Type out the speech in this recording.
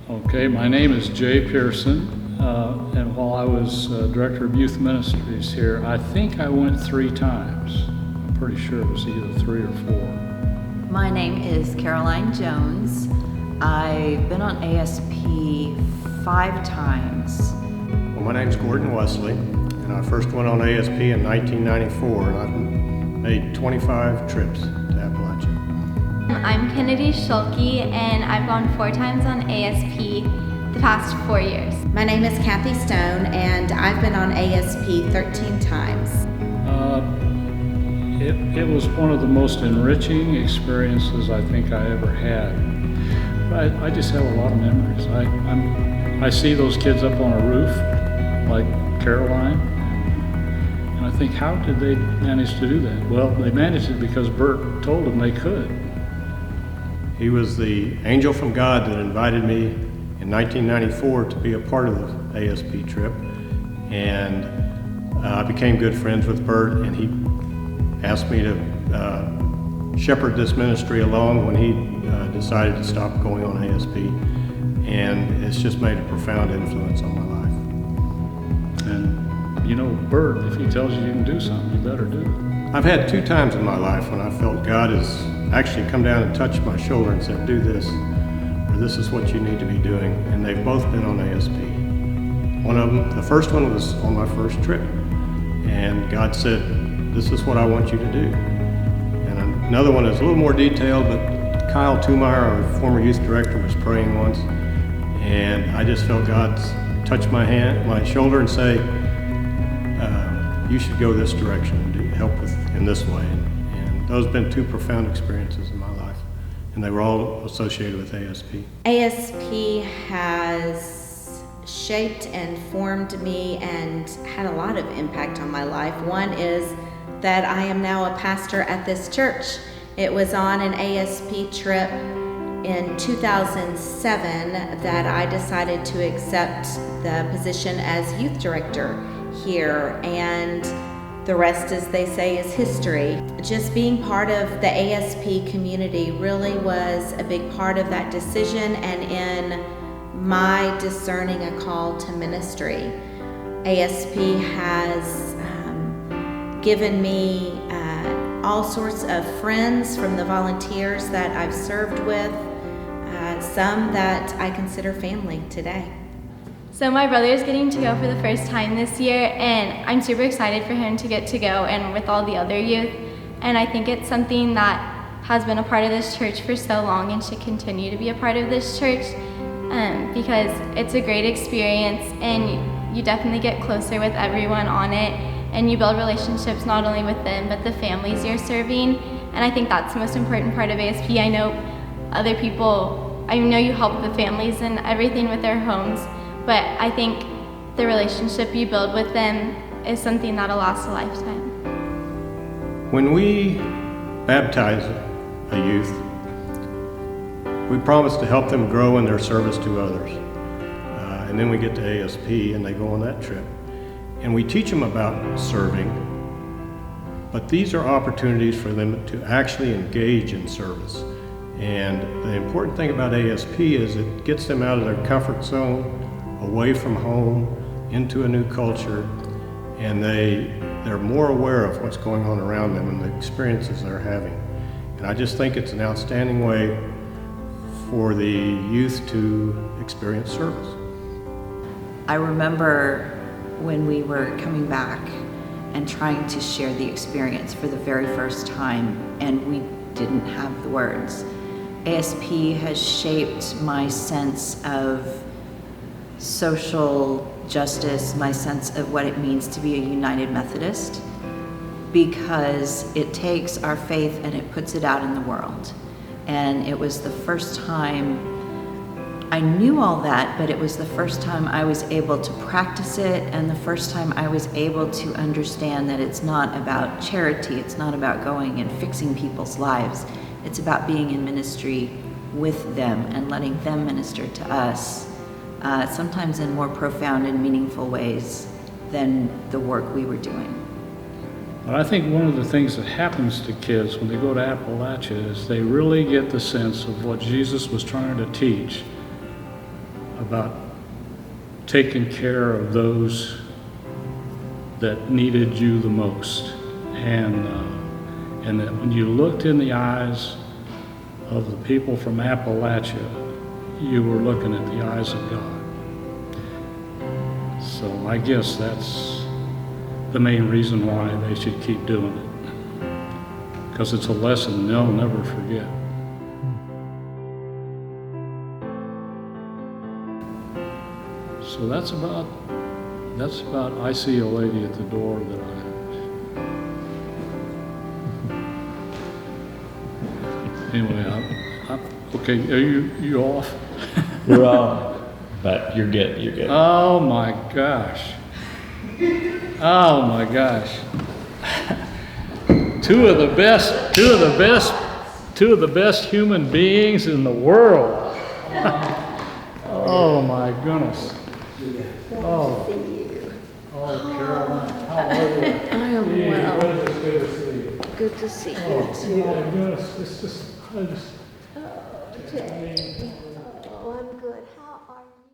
Okay, my name is Jay Pearson, and while I was Director of Youth Ministries here, I think I went 3 times. I'm pretty sure it was either 3 or 4. My name is Caroline Jones. I've been on ASP 5 times. Well, my name's Gordon Wesley, and I first went on ASP in 1994, and I've made 25 trips to Appalachia. I'm Kennedy Schulke, and I've gone 4 times on ASP the past 4 years. My name is Kathy Stone, and I've been on ASP 13 times. It was one of the most enriching experiences I think I ever had. I just have a lot of memories. I see those kids up on a roof, like Caroline, and I think, how did they manage to do that? Well, they managed it because Bert told them they could. He was the angel from God that invited me in 1994 to be a part of the ASP trip, and I became good friends with Bert, and he asked me to shepherd this ministry along when he decided to stop going on ASP, and it's just made a profound influence on my life. And you know, Bert, if he tells you you can do something, you better do it. I've had 2 times in my life when I felt God has actually come down and touched my shoulder and said, do this, or this is what you need to be doing, and they've both been on ASP. One of them, the first one, was on my first trip, and God said, this is what I want you to do. And another one is a little more detailed, but Kyle Tumeyer, our former youth director, was praying once, and I just felt God touch my shoulder and say, you should go this direction and help in this way. And those have been 2 profound experiences in my life, and they were all associated with ASP. ASP has shaped and formed me and had a lot of impact on my life. One is that I am now a pastor at this church. It was on an ASP trip in 2007 that I decided to accept the position as youth director here, and the rest, as they say, is history. Just being part of the ASP community really was a big part of that decision and in my discerning a call to ministry. ASP has given me all sorts of friends from the volunteers that I've served with, some that I consider family today. So my brother is getting to go for the first time this year, and I'm super excited for him to get to go and with all the other youth. And I think it's something that has been a part of this church for so long and should continue to be a part of this church, because it's a great experience, and you definitely get closer with everyone on it, and you build relationships not only with them but the families you're serving. And I think that's the most important part of ASP. I know you help the families and everything with their homes, but I think the relationship you build with them is something that'll last a lifetime. When we baptize a youth, we promise to help them grow in their service to others. And then we get to ASP and they go on that trip. And we teach them about serving, but these are opportunities for them to actually engage in service. And the important thing about ASP is it gets them out of their comfort zone, away from home, into a new culture, and they're more aware of what's going on around them and the experiences they're having. And I just think it's an outstanding way for the youth to experience service. I remember when we were coming back and trying to share the experience for the very first time, and we didn't have the words. ASP has shaped my sense of social justice, my sense of what it means to be a United Methodist, because it takes our faith and it puts it out in the world. And it was the first time I knew all that, but it was the first time I was able to practice it, and the first time I was able to understand that it's not about charity, it's not about going and fixing people's lives, it's about being in ministry with them and letting them minister to us, sometimes in more profound and meaningful ways than the work we were doing. But I think one of the things that happens to kids when they go to Appalachia is they really get the sense of what Jesus was trying to teach about taking care of those that needed you the most, and that when you looked in the eyes of the people from Appalachia, you were looking at the eyes of God. So I guess that's the main reason why they should keep doing it, because it's a lesson they'll never forget. So that's about, I see a lady at the door that anyway, okay, are you off? We're all, but you're good, you're good. Oh my gosh. Oh my gosh. Two of the best human beings in the world. Oh my goodness. Oh, Caroline, how are you? I am well. It's good to see you. Good to see you Oh too. my goodness, it's just, Oh, Jay. Oh, I'm good. How are you?